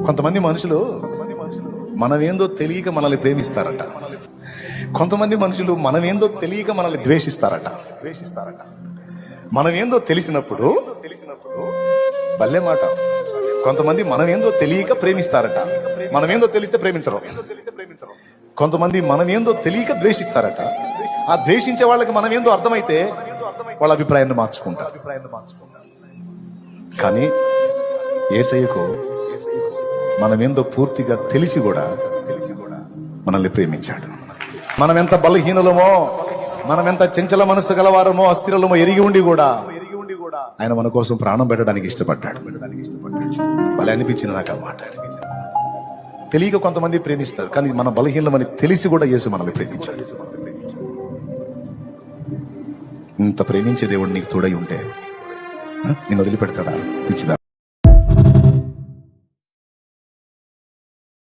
కొంతమంది మనుషులు మనమేందో తెలియక మనల్ని ప్రేమిస్తారట. కొంతమంది మనుషులు మనమేందో తెలియక మనల్ని ద్వేషిస్తారట. మనమేందో తెలిసినప్పుడు భలే మాట. కొంతమంది మనమేందో తెలియక ప్రేమిస్తారట. మనమేందో తెలిస్తే ప్రేమించరు. కొంతమంది మనమేందో తెలియక ద్వేషిస్తారట. ఆ ద్వేషించే వాళ్ళకి మనమేందో అర్థమైతే వాళ్ళ అభిప్రాయాన్ని మార్చుకుంటారు. కానీ యేసయ్యకు మనమేందో పూర్తిగా తెలిసి కూడా మనల్ని ప్రేమించాడు. మనం ఎంత బలహీనులమో, మనం ఎంత చంచల మనస్సు గలవారమో, అస్థిరలమో ఎరిగి ఉండి కూడా ఆయన మన కోసం ప్రాణం పెట్టడానికి ఇష్టపడ్డాడు. భలే అనిపించింది నాకు ఆ మాట. తెలియక కొంతమంది ప్రేమిస్తారు, కానీ మన బలహీనమని తెలిసి కూడా యేసు మనల్ని ప్రేమించాడు. ఇంత ప్రేమించే దేవుడు నీకు తోడై ఉంటే నిన్ను వదిలిపెడతాడా? పిచ్చిదా?